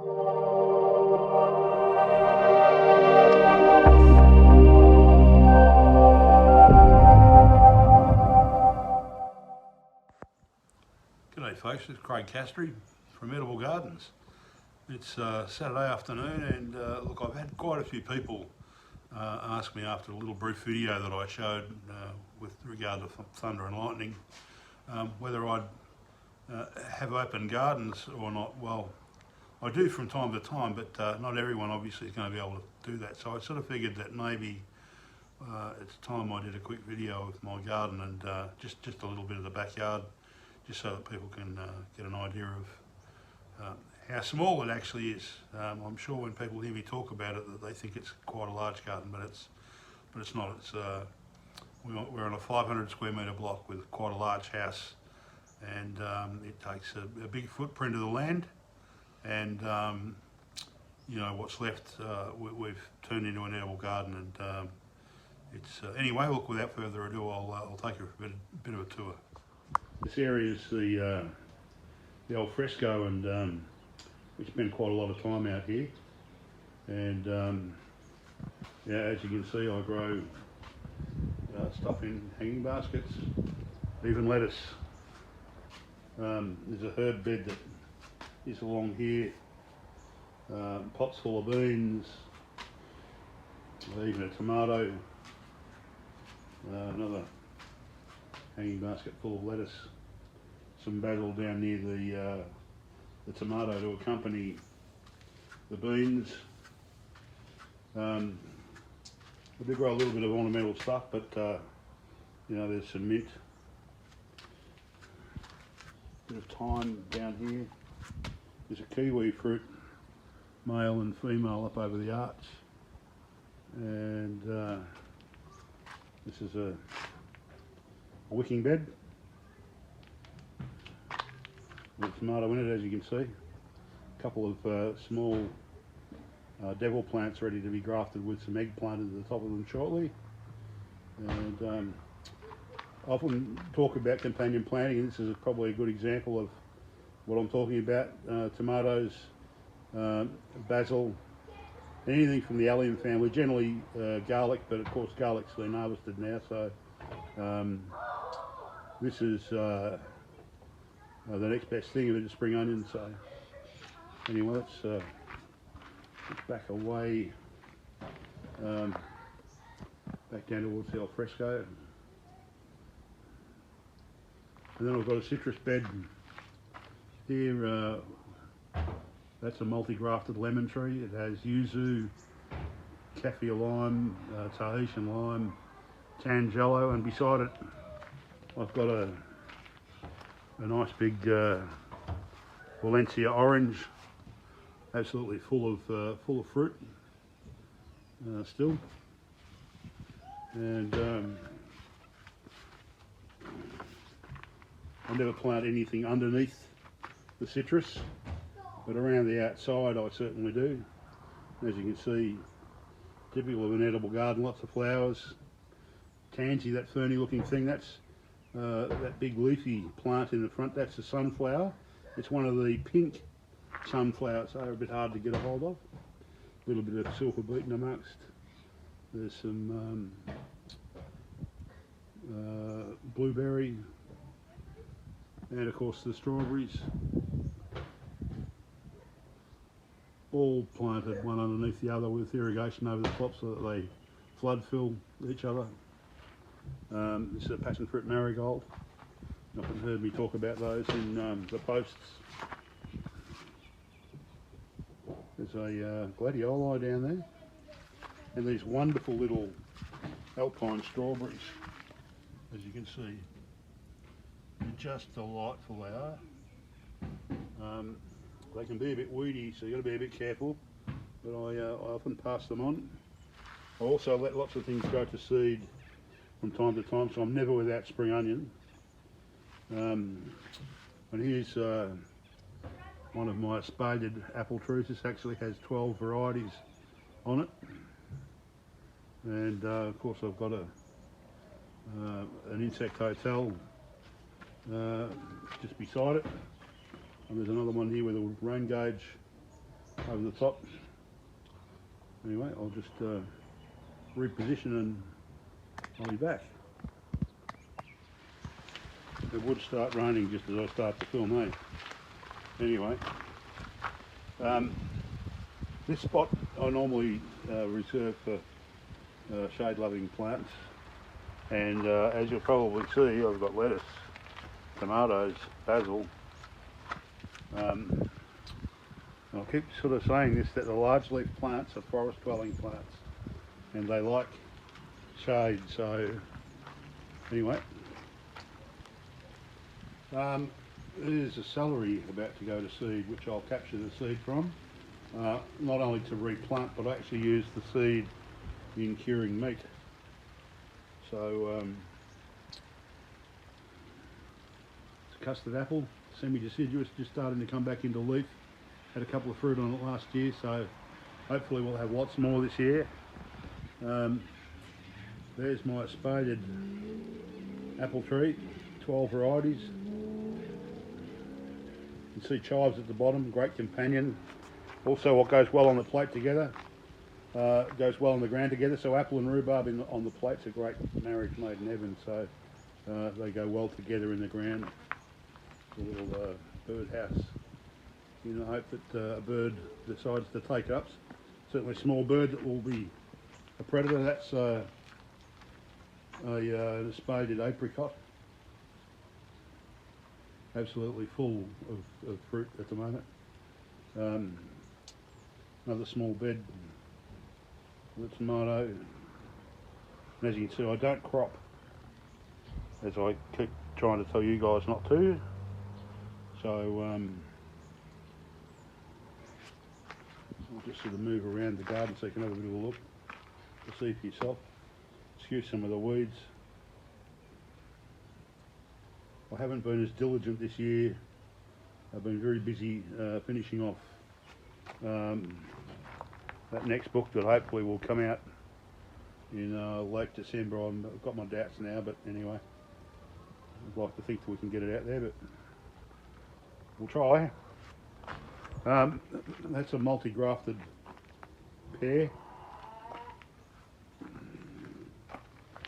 G'day folks, it's Craig Castry from Edible Gardens. It's Saturday afternoon and look, I've had quite a few people ask me after a little brief video that I showed with regard to thunder and lightning whether I'd have open gardens or not. Well, I do from time to time, but not everyone obviously is going to be able to do that. So I sort of figured that maybe it's time I did a quick video of my garden and just a little bit of the backyard, just so that people can get an idea of how small it actually is. I'm sure when people hear me talk about it that they think it's quite a large garden, but it's not. It's we're on a 500 square metre block with quite a large house, and it takes a big footprint of the land, and you know what's left we've turned into an edible garden, and it's anyway. Look, without further ado, I'll take you for a bit of a tour. This area is the al fresco, and we spend quite a lot of time out here. And yeah, as you can see, I grow stuff in hanging baskets, even lettuce. There's a herb bed that is along here, pots full of beans, even a tomato, another hanging basket full of lettuce, some basil down near the tomato to accompany the beans. I do grow a little bit of ornamental stuff, but you know, there's some mint, bit of thyme down here. There's a kiwi fruit, male and female, up over the arch, and this is a wicking bed with a tomato in it, as you can see. A couple of small devil plants ready to be grafted with some egg planted to the top of them shortly. And I often talk about companion planting, and this is probably a good example of what I'm talking about. Tomatoes, basil, anything from the allium family, generally garlic, but of course garlic's been harvested now, so this is the next best thing of it is spring onion. So anyway, let's back away, back down towards the al fresco. And then I've got a citrus bed here. That's a multi-grafted lemon tree. It has yuzu, kaffir lime, Tahitian lime, tangelo, and beside it I've got a nice big Valencia orange, absolutely full of fruit still. And I never plant anything underneath the citrus, but around the outside I certainly do. As you can see, typical of an edible garden, lots of flowers. Tansy, that ferny looking thing, that's that big leafy plant in the front, that's a sunflower. It's one of the pink sunflowers, so they're a bit hard to get a hold of. A little bit of silver beeton amongst. There's some blueberry, and of course the strawberries. All planted one underneath the other with irrigation over the top so that they flood fill each other. This is a passion fruit marigold. You often heard me talk about those in the posts. There's a gladioli down there, and these wonderful little alpine strawberries, as you can see. They're just delightful, they are. They can be a bit weedy, so you've got to be a bit careful, but I often pass them on. I also let lots of things go to seed from time to time, so I'm never without spring onion. And here's one of my spaded apple trees. This actually has 12 varieties on it, and of course I've got an insect hotel just beside it, and there's another one here with a rain gauge over the top. Anyway, I'll just reposition and I'll be back. It would start raining just as I start to film, eh? Anyway, this spot I normally reserve for shade-loving plants, and as you'll probably see, I've got lettuce, tomatoes, basil. I'll keep sort of saying this, that the large leaf plants are forest dwelling plants and they like shade. So anyway, there's a celery about to go to seed, which I'll capture the seed from, not only to replant but actually use the seed in curing meat. So it's a custard apple, semi-deciduous, just starting to come back into leaf. Had a couple of fruit on it last year, so hopefully we'll have lots more this year. There's my spaded apple tree, 12 varieties. You can see chives at the bottom, great companion. Also what goes well on the plate together, goes well on the ground together, so apple and rhubarb on the plate's a great marriage made in heaven, so they go well together in the ground. A little bird house. In the hope that a bird decides to take up. Certainly a small bird that will be a predator. That's a spaded apricot. Absolutely full of fruit at the moment. Another small bed with tomato. And as you can see, I don't crop, as I keep trying to tell you guys not to. So I'll just sort of move around the garden so you can have a bit of a look to see for yourself. Excuse some of the weeds. I haven't been as diligent this year. I've been very busy finishing off that next book that hopefully will come out in late December. I've got my doubts now, but anyway, I'd like to think that we can get it out there, but we'll try. That's a multi-grafted pear.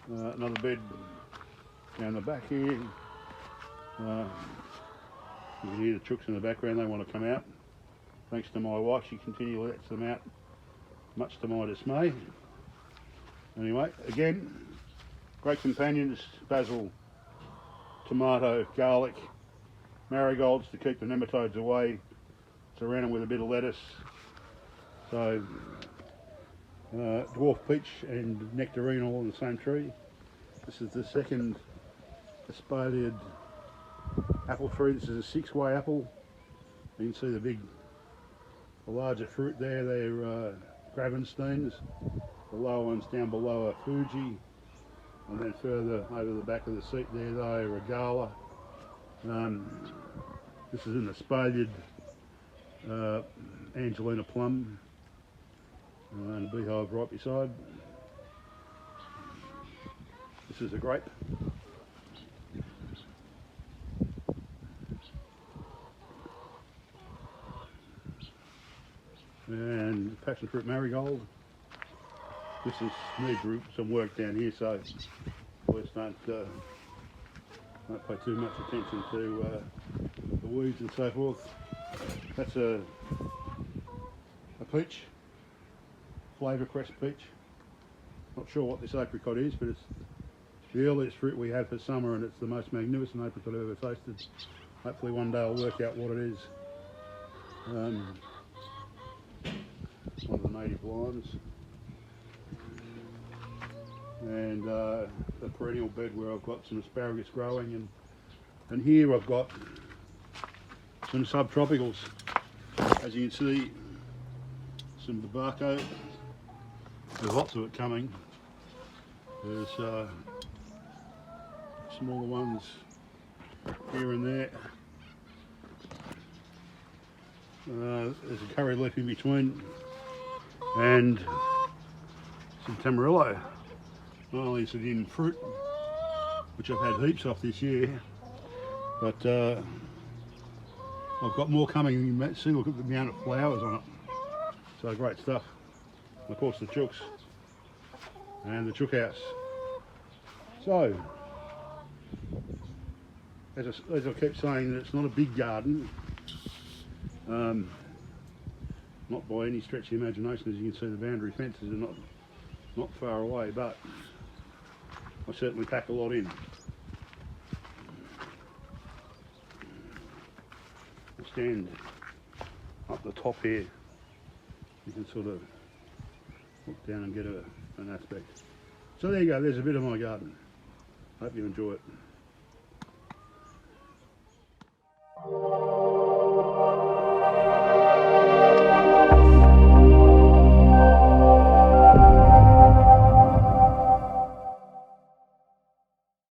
Another bed down the back here. You can hear the chooks in the background, they want to come out. Thanks to my wife, she continually lets them out, much to my dismay. Anyway, again, great companions, basil, tomato, garlic, marigolds to keep the nematodes away. Surround them with a bit of lettuce. So dwarf peach and nectarine all on the same tree. This is the second spaded apple tree. This is a 6-way apple. You can see the larger fruit there. They're Gravensteins. The lower ones down below are Fuji, and then further over the back of the seat there they are Regala. This is in the spaded Angelina plum, and a beehive right beside. This is a grape. And passion fruit marigold. This is needs some work down here, so please don't pay too much attention to the weeds and so forth. That's a peach, Flavour Crest peach. Not sure what this apricot is, but it's the earliest fruit we have for summer, and it's the most magnificent apricot I've ever tasted. Hopefully one day I'll work out what it is. One of the native limes. And a perennial bed where I've got some asparagus growing, and here I've got some subtropicals. As you can see, some tobacco. There's lots of it coming. There's smaller ones here and there. There's a curry leaf in between, and some Tamarillo. Not only is it in fruit, which I've had heaps of this year, but I've got more coming. See, look at the amount of flowers on it. So great stuff. And of course the chooks and the chook house. So, as I kept saying, that it's not a big garden. Not by any stretch of the imagination. As you can see, the boundary fences are not far away, but I certainly pack a lot in. I stand up the top here. You can sort of look down and get an aspect. So there you go, there's a bit of my garden. Hope you enjoy it.